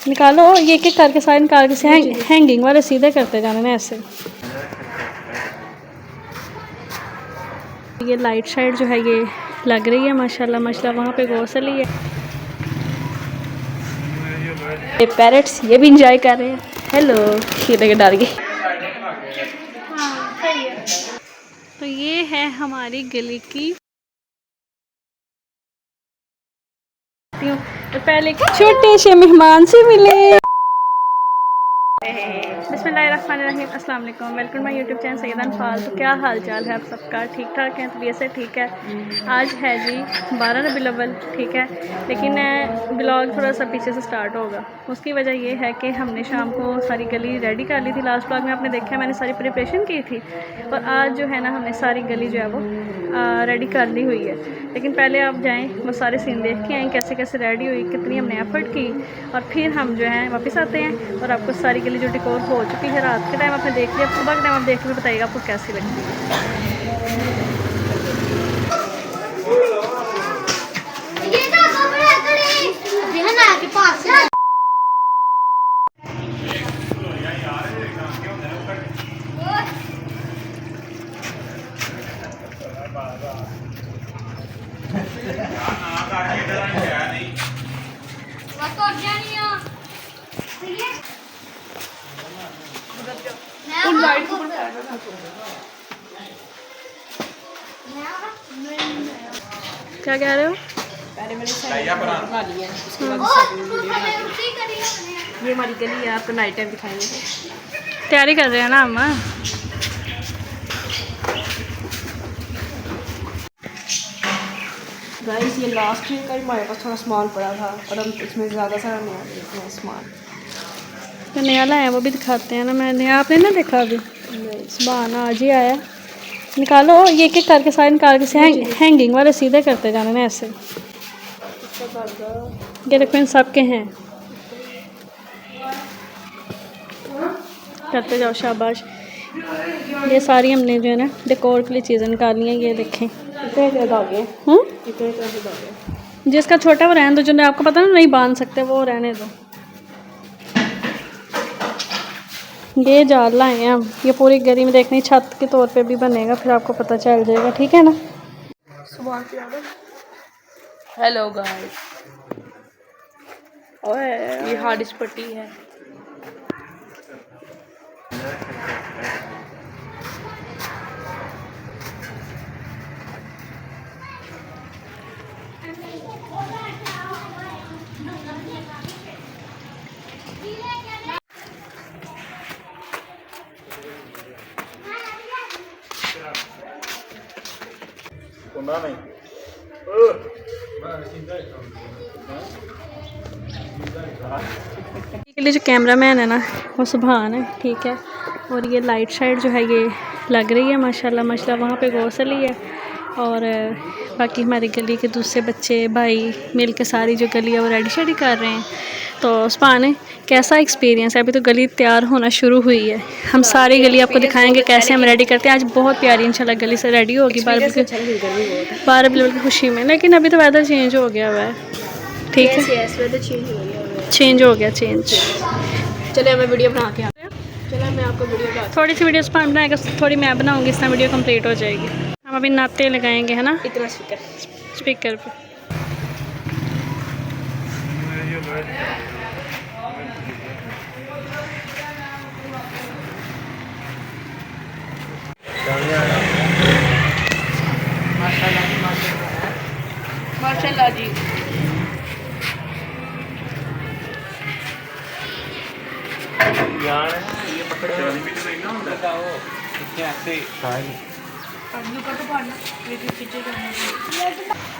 निकालो, ये एक एक करके सारे निकाल के हैंगिंग वाले सीधे करते जाना ना ऐसे। ये लाइट साइड जो है ये लग रही है माशाल्लाह माशाल्लाह। वहाँ पे गौसली है, ये पैरेट्स ये भी इंजॉय कर रहे हैं। हेलो, ये देखे डर गए। हाँ सही है। तो ये है हमारी गली की, तो पहले छोटे से मेहमान से मिले। बिस्मिल्लाहिर्रहमानिर्रहीम, अस्सलाम वालेकुम, welcome my YouTube channel Syeda Anfal. तो क्या हाल चाल है आप सबका? ठीक ठाक है, तबीयत से ठीक है। आज है जी 12 रबीउल अव्वल, ठीक है, लेकिन ब्लॉग थोड़ा सा पीछे से स्टार्ट होगा। उसकी वजह ये है कि हमने शाम को सारी गली रेडी कर ली थी। लास्ट ब्लॉग में आपने देखा मैंने सारी प्रिपरेशन की थी, और आज जो है ना हमने सारी गली जो है वो रेडी कर ली हुई है। लेकिन पहले आप जाएँ वो सारे सीन देख के आएँ कैसे कैसे रेडी हुई, कितनी हमने एफर्ट की, और फिर हम जो है वापस आते हैं और आपको सारी गली जो डिकोर हो चुकी है रात के टाइम आपने देख लिया, सुबह के टाइम आप देख के बताइएगा आपको कैसी लगती है। क्या कह रहे हो? पहले मैंने बना ली है, उसके बाद ये हमारी गली है, आपको नाइट टाइम दिखाएंगे। तैयारी कर रहे हैं ना हम। गाइस ये लास्ट ईयर का ही हमारे पास थोड़ा सामान पड़ा था, और हम इसमें ज़्यादा सारा नया देखते हैं सामान। जो नया लाया है वो भी दिखाते हैं ना। मैंने आपने ना देखा अभी, सामान आज ही आया। निकालो, ये एक एक करके सारे निकाल के हैंगिंग वाले सीधे करते जाना ना ऐसे। ये देखो इन सब के हैं, करते जाओ, शाबाश। ये सारी हमने जो है ना डेकोर के लिए चीज़ें निकाली हैं। ये देखें जिसका छोटा वो रहने दो, जो आपको पता ना नहीं बांध सकते वो रहने दो। ये जाल लाए हैं हम, ये पूरी गली में देखनी, छत के तौर पे भी बनेगा, फिर आपको पता चल जाएगा, ठीक है ना। हेलो गाइस, ये हार्ड पट्टी है। के लिए जो कैमरा मैन है ना वो सुभान है, ठीक है। और ये लाइट साइड जो है ये लग रही है माशाल्लाह माशाल्लाह। वहाँ पे गौसली है, और बाकी हमारी गली के दूसरे बच्चे भाई मिल के सारी जो गली है वो रेडी शेडी कर रहे हैं। तो सुभान है, कैसा एक्सपीरियंस है? अभी तो गली तैयार होना शुरू हुई है, हम सारी गली आपको दिखाएंगे कैसे हम रेडी करते हैं। आज बहुत प्यारी इंशाल्लाह गली से रेडी होगी 12 रबीउल की खुशी में। लेकिन अभी तो वेदर चेंज हो गया हुआ है, ठीक है, चेंज हो गया चेंज। चले मैं वीडियो बना के आते हैं। चलो मैं आपको वीडियो बना, थोड़ी सी वीडियो स्पान बनाएगा, थोड़ी मैं बनाऊंगी, इस तरह वीडियो कंप्लीट हो जाएगी। हम अभी नाते लगाएंगे है ना इतना स्पीकर पे। माशाल्लाह जी। ये पकड़ो भी तो नहीं ना होता वो ऐसे सारी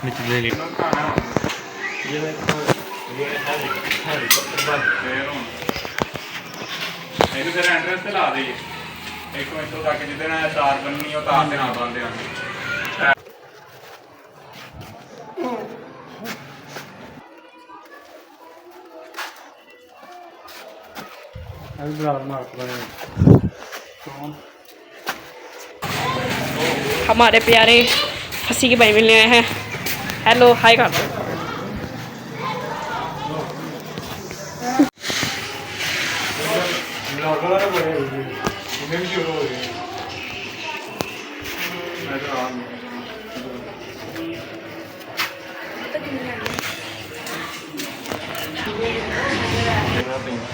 निचले ले ये देखो ये हेलीकॉप्टर बस ਇਹਨੂੰ ਫਿਰ ਐਂਟਰੈਂਸ ਤੇ ਲਾ ਦੇ ਇੱਕ ਮਿੰਟ ਤੱਕ ਜਿੱਦੇ ਨਾਲ ਤਾਰ ਬੰਨਣੀ ਉਹ ਤਾਰ ਤੇ ਨਾ ਬੰਨਦੇ ਆ। हमारे प्यारे हंसी के भाई मिलने आए हैं। हेलो हाय कर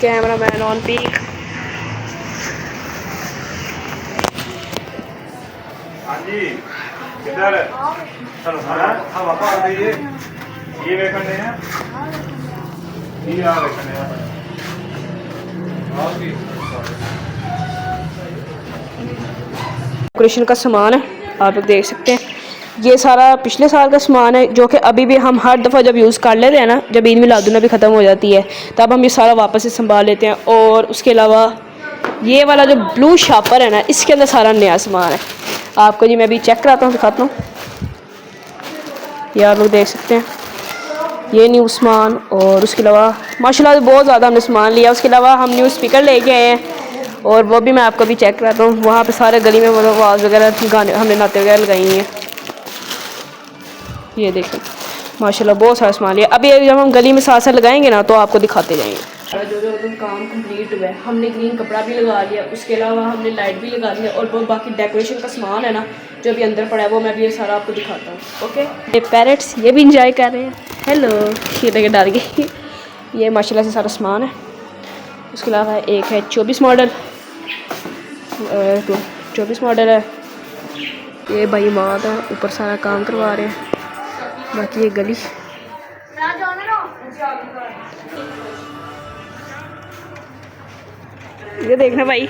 कैमरा मैन ऑन पीक। हाँ जी किधर चलो हम आप आ जाइए ये देखने हैं ये आ देखने हैं डेकोरेशन का सामान है, आप लोग देख सकते हैं। ये सारा पिछले साल का सामान है जो कि अभी भी हम हर दफ़ा जब यूज़ कर लेते हैं ना, जब ईद मिलादुन्नबी ख़त्म हो जाती है तब हम ये सारा वापस से संभाल लेते हैं। और उसके अलावा ये वाला जो ब्लू शापर है ना, इसके अंदर सारा नया सामान है। आपको जी मैं अभी चेक कराता हूँ, दिखाता हूँ। ये आप लोग देख सकते हैं, ये न्यू सामान। और उसके अलावा माशाल्लाह बहुत ज़्यादा हमने सामान लिया। उसके अलावा हम न्यू स्पीकर लेके आए हैं और वो भी मैं आपको भी चेक कराता हूँ। वहाँ पे सारे गली में मतलब आवाज़ वगैरह गाने हमने नाते वगैरह लगाई हुई हैं। ये देखें माशाल्लाह बहुत सारा सामान लिया। अभी जब हम गली में साथ साथ लगाएंगे ना तो आपको दिखाते जाएंगे। जो जो काम कंप्लीट हुआ है, हमने ग्रीन कपड़ा भी लगा लिया, उसके अलावा हमने लाइट भी लगा लिया और वो बाकी डेकोरेशन का सामान है ना जो अभी अंदर पड़ा है वो मैं भी ये सारा आपको दिखाता हूँ। ओके, ये पैरेट्स ये भी इंजॉय कर रहे हैं। हेलो, ये लगे डर गई। ये माशाल्लाह से सारा सामान है। उसके अलावा एक है 24 मॉडल, 24 मॉडल है। ये भाई मात है, ऊपर सारा काम करवा रहे हैं। बाकी ये गली ये देखना भाई,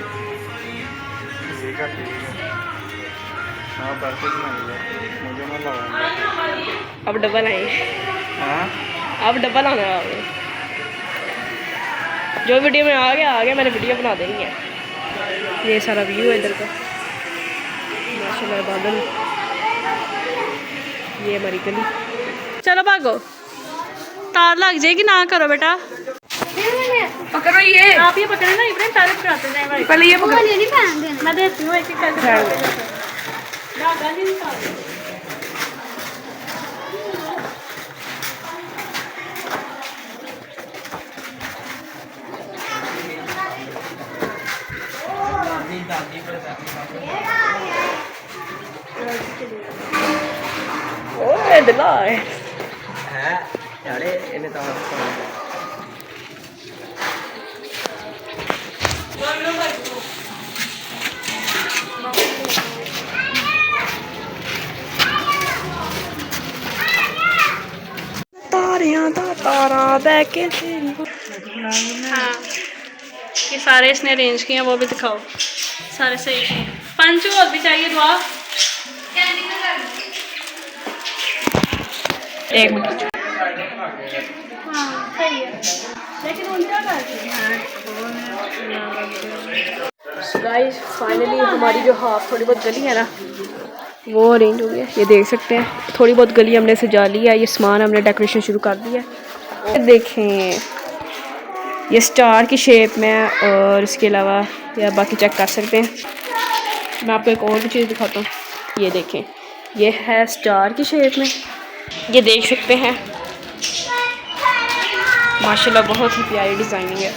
अब डबल आए, अब डबल आने वाले। जो वीडियो में आ गया मैंने वीडियो बना देनी है। ये सारा व्यू है इधर का माशाल्लाह, बादल। ये हमारी गली। चलो भागो, तार लग जाएगी ना करो बेटा। पकड़ो ये, आप ये पकड़े ना इब्राहिम, तारे पकड़ाते जाए भाई। पहले ये पकड़ो। मैं देती हूँ एक एक करके पकड़ते जाते। धागा नहीं निकाल। ओए दिला है यारे इन्हें तो तारियां दा तारा बैके। हाँ, ये सारे इसने अरेंज किए हैं, वो भी दिखाओ। सारे सही किए। पंच और भी चाहिए दुआ। एक मिनट, हाँ सही है, लेकिन उनका करती है। गाइस फाइनली हमारी जो हाफ थोड़ी बहुत गली है ना वो अरेंज हो गया। ये देख सकते हैं, थोड़ी बहुत गली हमने सजा ली है। ये सामान हमने डेकोरेशन शुरू कर दिया है। देखें ये स्टार की शेप में है और इसके अलावा या बाकी चेक कर सकते हैं। मैं आपको एक और भी चीज़ दिखाता हूँ। ये देखें, ये है स्टार की शेप में, ये देख सकते हैं। माशाल्लाह बहुत ही प्यारी डिज़ाइनिंग है।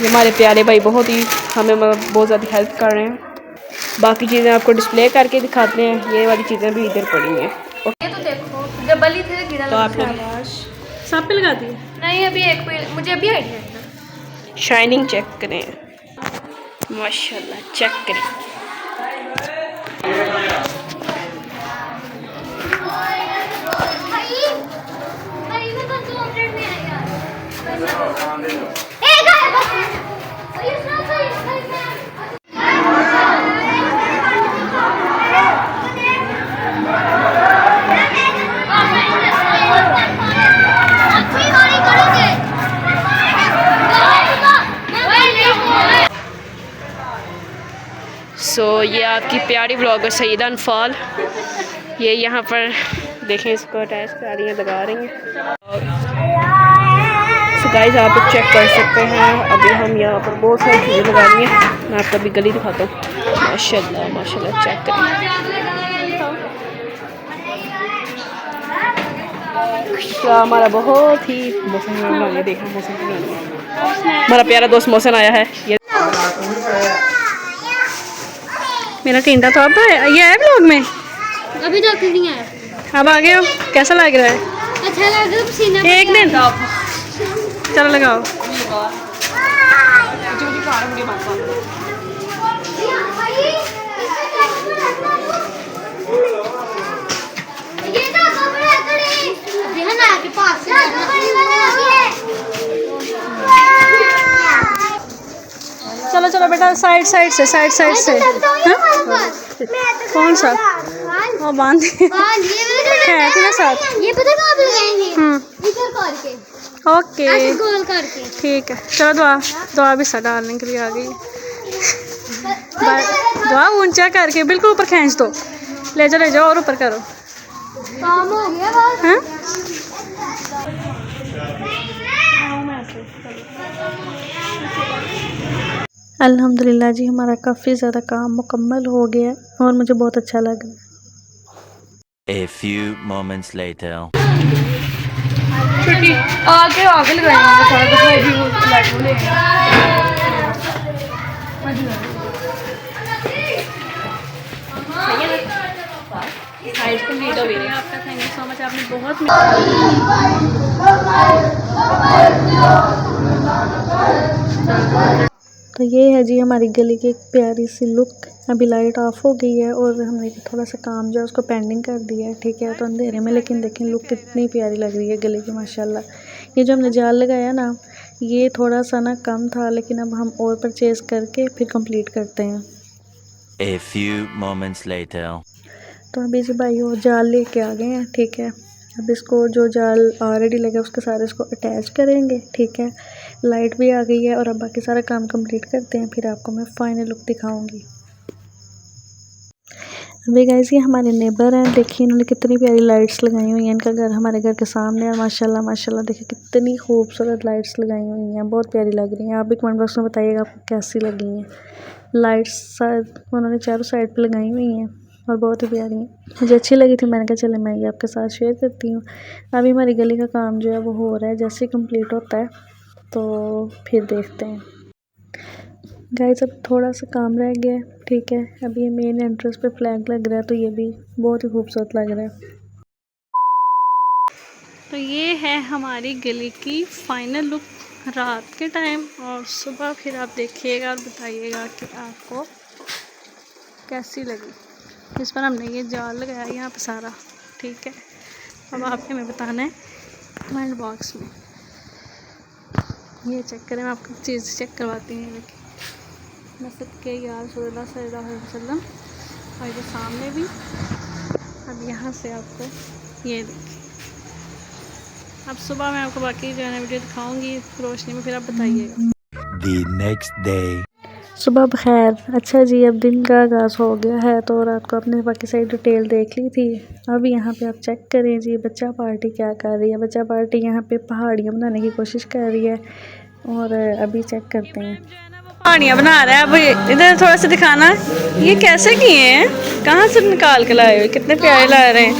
ये हमारे प्यारे भाई बहुत ही हमें बहुत ज़्यादा हेल्प कर रहे हैं। बाकी चीज़ें आपको डिस्प्ले करके दिखाते हैं। ये वाली चीज़ें भी इधर पड़ी हैं। ये तो देखो, जब बली थे गिरा तो आप लोग सब पे लगा दिए। नहीं, अभी एक पे मुझे अभी आइडिया है। शाइनिंग चेक करें, माशाल्लाह चेक करें। सो ये आपकी प्यारी ब्लॉगर सईदा अनफाल, ये यहाँ पर देखें इसको अटैच कर रही हैं, लगा रही हैं। सो गाइस आप लोग चेक कर सकते हैं। अभी हम यहाँ पर बहुत सारी चीज़ें लगा रही हैं। मैं आपको अभी गली दिखाता हूँ। माशाल्लाह माशाल्लाह चेक करें। का हमारा बहुत ही मौसम बनाने देखा मौसम हमारा प्यारा दोस्त मौसम आया है ये मेरा टिंडा तो अब ये है ब्लॉग में, अभी तक नहीं आया। अब आ गए हो, कैसा लग रहा है? अच्छा लग रहा है, पसीना एक दिन चलो लगाओ। ये तो खबर है थोड़ी ध्यान आ के पास चलो चलो बेटा, साइड साइड से, साइड साइड से। हाँ? कौन सा? वो बांध है तुम्हें साथ। ये पता कहाँ पे लगाएंगे? इधर करके, ओके ऐसे गोल करके। ठीक है, चलो दुआ दुआ भी सा डालने के लिए आ गई। दुआ ऊंचा करके बिल्कुल ऊपर खींच दो, ले जाओ और ऊपर करो। काम हो गया बस। हाँ? अल्हम्दुलिल्लाह जी, हमारा काफ़ी ज़्यादा काम मुकम्मल हो गया और मुझे बहुत अच्छा लग रहा है। A few moments later. छुट्टी आगे आगे लगाएंगे सारा कुछ वो भी वो लाइट वो लेंगे साइड कंप्लीट हो गई। आपका थैंक यू सो मच, आपने बहुत तो ये है जी हमारी गली की एक प्यारी सी लुक। अभी लाइट ऑफ हो गई है और हमने थोड़ा सा काम जो है उसको पेंडिंग कर दिया है, ठीक है। तो अंधेरे में लेकिन देखें लुक कितनी प्यारी लग रही है गली की माशाल्लाह। ये जो हमने जाल लगाया ना, ये थोड़ा सा ना कम था, लेकिन अब हम और परचेज़ करके फिर कंप्लीट करते हैं। A few moments later. तो अभी जी भाई वो जाल लेके आ गए हैं, ठीक है। अब इसको जो जाल ऑलरेडी लगा उसके सारे इसको अटैच करेंगे, ठीक है। लाइट भी आ गई है और अब बाकी सारा काम कंप्लीट करते हैं, फिर आपको मैं फाइनल लुक दिखाऊंगी। अभी गाइस ये हमारे नेबर हैं, देखिए इन्होंने कितनी प्यारी लाइट्स लगाई हुई हैं। इनका घर हमारे घर के सामने है, माशाल्लाह माशाल्लाह देखिए कितनी खूबसूरत लाइट्स लगाई हुई हैं, बहुत प्यारी लग रही हैं। आप भी कमेंट बॉक्स में बताइएगा आपको कैसी लगी हैं लाइट्स। उन्होंने चारों साइड पे लगाई हुई हैं और बहुत ही प्यारी हैं, मुझे अच्छी लगी थी। मैंने कहा चले मैं ये आपके साथ शेयर करती हूँ। अभी हमारी गली का काम जो है वो हो रहा है, जैसे ही कंप्लीट होता है तो फिर देखते हैं। गाइस अब थोड़ा सा काम रह गया है, ठीक है। अभी ये मेन एंट्रेंस पे फ्लैग लग रहा है, तो ये भी बहुत ही खूबसूरत लग रहा है। तो ये है हमारी गली की फाइनल लुक रात के टाइम, और सुबह फिर आप देखिएगा और बताइएगा कि आपको कैसी लगी। इस पर हमने ये जाल लगाया यहाँ पे सारा, ठीक है। अब आपने हमें बताना है कमेंट बॉक्स में। ये चेक करें, मैं आपको चीज़ चेक करवाती हूँ। देखिए मैं सबके यार सल्लल्लाहु अलैहि वसल्लम, और ये सामने भी। अब यहाँ से आपको ये देखिए, अब सुबह मैं आपको बाकी जो है ना वीडियो दिखाऊंगी रोशनी में, फिर आप बताइएगा। The next day. सुबह बखैर। अच्छा जी, अब दिन का आगाज़ हो गया है, तो रात को आपने बाकी सारी डिटेल देख ली थी। अब यहाँ पे आप चेक करें जी, बच्चा पार्टी क्या कर रही है। बच्चा पार्टी यहाँ पे पहाड़ियाँ बनाने की कोशिश कर रही है, और अभी चेक करते हैं। पहाड़ियाँ बना रहा है। अब इधर थोड़ा सा दिखाना, ये कैसे किए हैं, कहाँ से निकाल के लाए हुए, कितने प्यारे ला रहे हैं।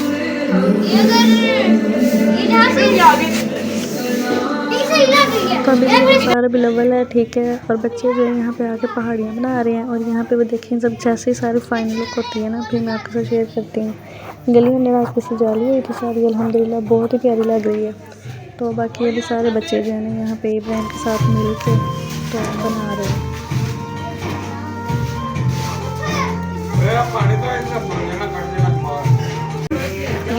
तो अभी सारा बिलवल है, ठीक है। और बच्चे जो है यहाँ पे आके पहाड़ियाँ बना रहे हैं, और यहाँ पे वो देखें जब जैसे ही सारी फाइनल लुक होती है ना, फिर मैं आपके साथ शेयर करती हूँ। गली हमने रात की सजा ली हुई थी सारी, अल्हम्दुलिल्लाह बहुत ही प्यारी लग रही है। तो बाकी अभी सारे बच्चे जो है ना यहाँ पे इब्राहिम के साथ मिल के तो बना रहे हैं।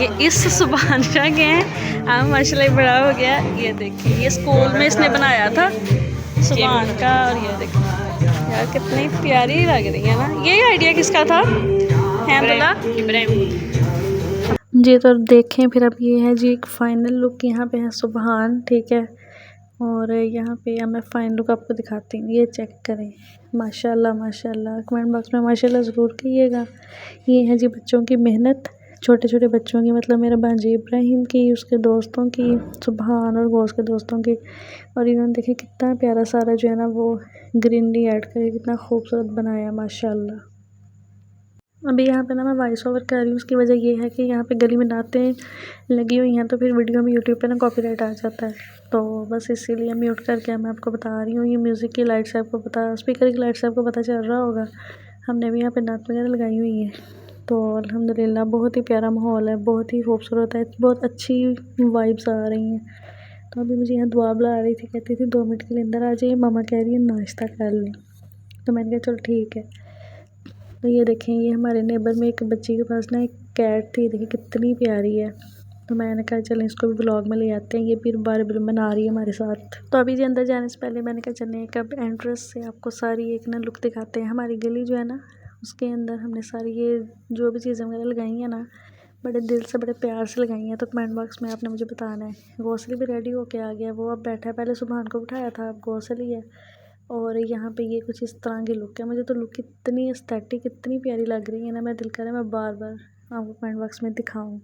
ये इस सुबहान शाह के हैं, अब माशाल्लाह बड़ा हो गया। ये देखिए ये स्कूल में इसने बनाया था सुबहान का, और ये देखिए यार कितनी प्यारी लग रही है ना। ये आइडिया किसका था? इब्राहिम जी। तो देखें फिर अब ये है जी एक फ़ाइनल लुक, यहाँ पे है सुबहान, ठीक है। और यहाँ पे मैं फ़ाइनल लुक आपको दिखाती हूँ, ये चेक करें माशाल्लाह माशाल्लाह। कमेंट बॉक्स में माशाल्लाह ज़रूर कहिएगा। ये है जी बच्चों की मेहनत, छोटे छोटे बच्चों की, मतलब मेरे भांजी इब्राहिम की, उसके दोस्तों की, सुबहान और गौस के दोस्तों की। और इन्होंने देखे कितना प्यारा सारा जो है ना वो ग्रीनरी ऐड करके कितना खूबसूरत बनाया माशाल्लाह। अभी यहाँ पे ना मैं वॉइस ओवर कर रही हूँ, उसकी वजह ये है कि यहाँ पे गली में नातें लगी हुई हैं तो फिर वीडियो में यूट्यूब पे ना कॉपीराइट आ जाता है, तो बस इसीलिए म्यूट करके मैं आपको बता रही हूँ। ये म्यूज़िक की लाइट से आपको पता, स्पीकर की लाइट से आपको पता चल रहा होगा। हमने भी यहाँ पे नात वगैरह लगाई हुई है, तो अल्हम्दुलिल्लाह बहुत ही प्यारा माहौल है, बहुत ही खूबसूरत है, बहुत अच्छी वाइब्स आ रही हैं। तो अभी मुझे यहाँ दुआ बुला रही थी, कहती थी 2 मिनट के लिए अंदर आ जाइए, मामा कह रही है नाश्ता कर लें। तो मैंने कहा चलो ठीक है। तो ये देखें, ये हमारे नेबर में एक बच्ची के पास ना एक कैट थी, देखिए कितनी प्यारी है। तो मैंने कहा चलें इसको भी व्लॉग में ले आते हैं, ये भी बार बना रही है हमारे साथ। तो अभी जी अंदर जाने से पहले मैंने कहा चलें एक अब एंट्रेंस से आपको सारी एक ना लुक दिखाते हैं। हमारी गली जो है ना उसके अंदर हमने सारी ये जो भी चीज़ें वगैरह लगाई हैं ना, बड़े दिल से बड़े प्यार से लगाई हैं। तो कमेंट बॉक्स में आपने मुझे बताना है। गौसली भी रेडी होके आ गया, वो अब बैठा है, पहले सुबहान को उठाया था, अब गौसली है। और यहाँ पे ये कुछ इस तरह की लुक है। मुझे तो लुक इतनी एस्थेटिक इतनी प्यारी लग रही है ना, मैं दिल कर रहा है मैं बार बार आपको कमेंट बॉक्स में दिखाऊं।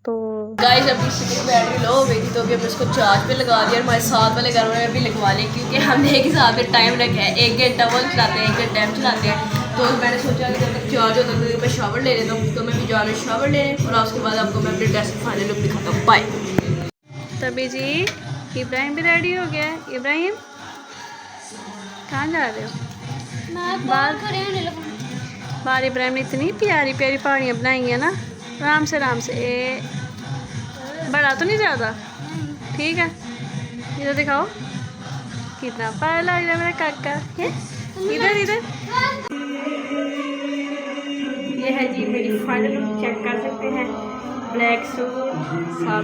तो गाइस अभी इसकी बैटरी लो हो गई थी, तो अभी हमने इसको चार्ज पे लगा दिया और हमारे साथ वाले घर में भी लगवा लिया, क्योंकि हमने एक हिसाब से टाइम रखा है। 1 घंटा वो चलाते हैं, 1 घंटा हम चलाते हैं। तो मैंने सोचा कि जब तक चार्ज होता है तो मैं शावर ले लेता हूँ। तो मैं भी जा रही हूँ शावर लेने, और उसके बाद आपको मैं अपने ड्रेस की फाइनल लुक दिखाता हूँ। बाय। तभी जी इब्राहिम भी रेडी हो गया है। इब्राहिम कहाँ जा रहे हो? बाहर इब्राहिम ने इतनी प्यारी प्यारी पहाड़ियाँ बनाई हैं ना, आराम से ए बड़ा तो नहीं ज़्यादा, ठीक है। इधर दिखाओ कितना प्यारा लग रहा है मेरा काका है। इधर ये है जी मेरी फाइनल लुक, चेक कर सकते हैं। ब्लैक सूट साथ।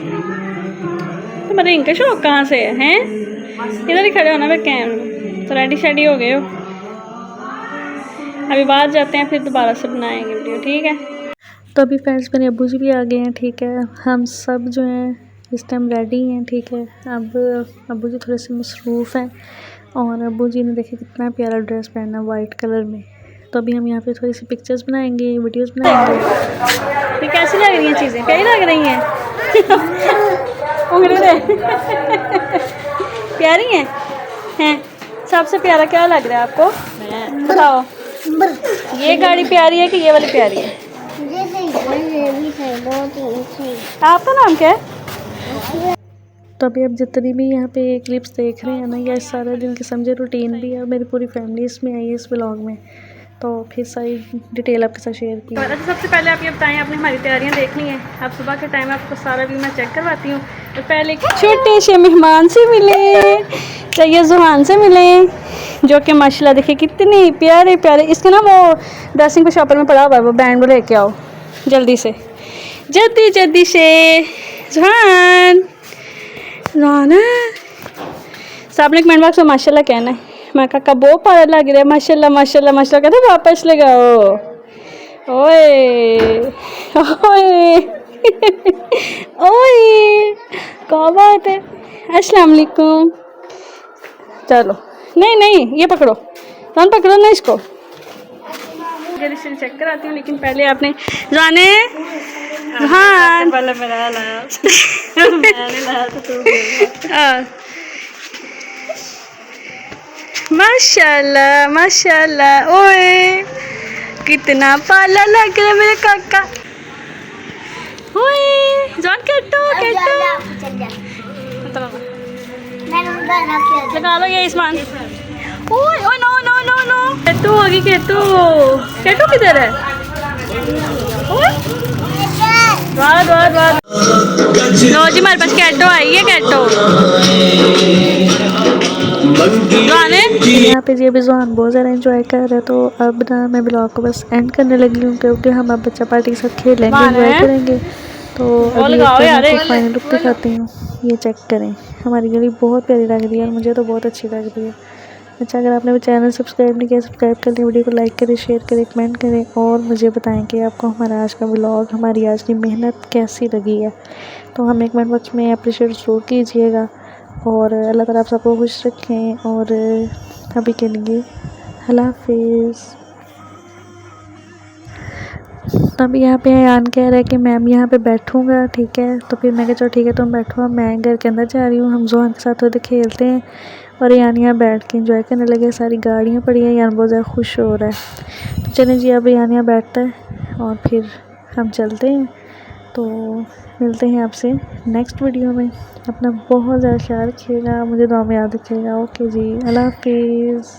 तुम्हारे इनका शौक कहाँ से है? इधर ही खड़े हो ना मैं कैमरा। तो रेडी शेडी हो गए हो, अभी बाहर जाते हैं, फिर दोबारा से बनाएंगे वीडियो, ठीक है। तो अभी फ्रेंड्स मेरे अब्बू जी भी आ गए हैं, ठीक है। हम सब जो हैं इस टाइम रेडी हैं, ठीक है। अब अब्बू जी थोड़े से मसरूफ़ हैं, और अब्बू जी ने देखिए कितना प्यारा ड्रेस पहना वाइट कलर में। तो अभी हम यहाँ पे थोड़ी सी पिक्चर्स बनाएंगे, वीडियोस बनाएंगे। ये कैसी लग रही हैं चीज़ें? प्यारी लग रही हैं? प्यारी हैं? सबसे प्यारा क्या लग रहा है आपको? बताओ, ये गाड़ी प्यारी है कि ये वाली प्यारी है? आपका नाम क्या है? तो अभी अब जितनी भी यहाँ पे क्लिप्स देख रहे हैं ना, ये सारा दिन की समझे रूटीन भी है। मेरी पूरी फैमिली इसमें आई है इस व्लॉग में, तो फिर सारी डिटेल आपके साथ शेयर की। अच्छा, सबसे पहले आप ये बताएं, आपने हमारी तैयारियां देखनी है। अब सुबह के टाइम आपको सारा व्यू मैं चेक करवाती हूँ। तो पहले छोटे से मेहमान से मिले, चाहिए जुहान से मिले, जो कि माशाल्लाह देखिए कितने प्यारे प्यारे। इसके ना वो ड्रेसिंग को शॉपर में पड़ा हुआ है, वो बैंड वो लेके आओ जल्दी से जुहान राना। सब ने कमेंट बॉक्स में माशाल्लाह कहना है। मैं काका बहुत प्यारा लग रहा है, माशाल्लाह माशाल्लाह माशाल्लाह। कहते वापस लगाओ, ओए ओए ओए, क्या बात है। अस्सलाम वालेकुम। चलो नहीं ये पकड़ो, कौन पकड़ो ना इसको। जल्दी चेक कराती हूँ, लेकिन पहले आपने जाने हाँ पहले मेरा लाया मैंने लाया तो तू माशाल्लाह माशाल्लाह। ओए कितना पाला लग रहा है मेरे काका। ओए जॉन केटो लगा लो ये इसमान। ओए ओए नो नो नो नो, केटो होगी। केटो किधर है? वाह लो जी, हमारे पास कैटो आई है। कैटो यहाँ पे जी अभी जुहान बहुत ज़्यादा एंजॉय कर रहा है। तो अब ना मैं ब्लॉग को बस एंड करने लगी हूँ, क्योंकि हम अब बच्चा पार्टी के साथ खेलेंगे, एंजॉय करेंगे। तो अभी आपको फाइनल लुक दिखाती हूँ, ये चेक करें। हमारी गली बहुत प्यारी लग रही है और मुझे तो बहुत अच्छी लग रही है। अच्छा, अगर आपने चैनल सब्सक्राइब नहीं किया, सब्सक्राइब कर लें, वीडियो को लाइक करें, शेयर करें, कमेंट करें, और मुझे बताएं कि आपको हमारा आज का व्लॉग, हमारी आज की मेहनत कैसी लगी है। तो हमें कमेंट बॉक्स में अप्रिशिएट ज़रूर कीजिएगा, और अल्लाह ताला आप सबको खुश रखें। और अभी के लिए अल्लाह हाफिज़। तब यहाँ पे आन कह रहा है कि मैम यहाँ पे बैठूँगा, ठीक है। तो फिर मैं कहा चलो ठीक है तुम बैठो, मैं घर के अंदर जा रही हूँ। हम जुहान के साथ होते खेलते हैं, और यान यहाँ बैठ के एंजॉय करने लगे। सारी गाड़ियाँ पड़ी हैं, यान बहुत ज़्यादा खुश हो रहा है। तो चलें जी, अब यान यहाँ बैठता है, और फिर हम चलते हैं। तो मिलते हैं आपसे नेक्स्ट वीडियो में। अपना बहुत ज़्यादा ख्याल रखिएगा, मुझे दुआ में याद रखिएगा। ओके जी, अल्लाह हाफिज़।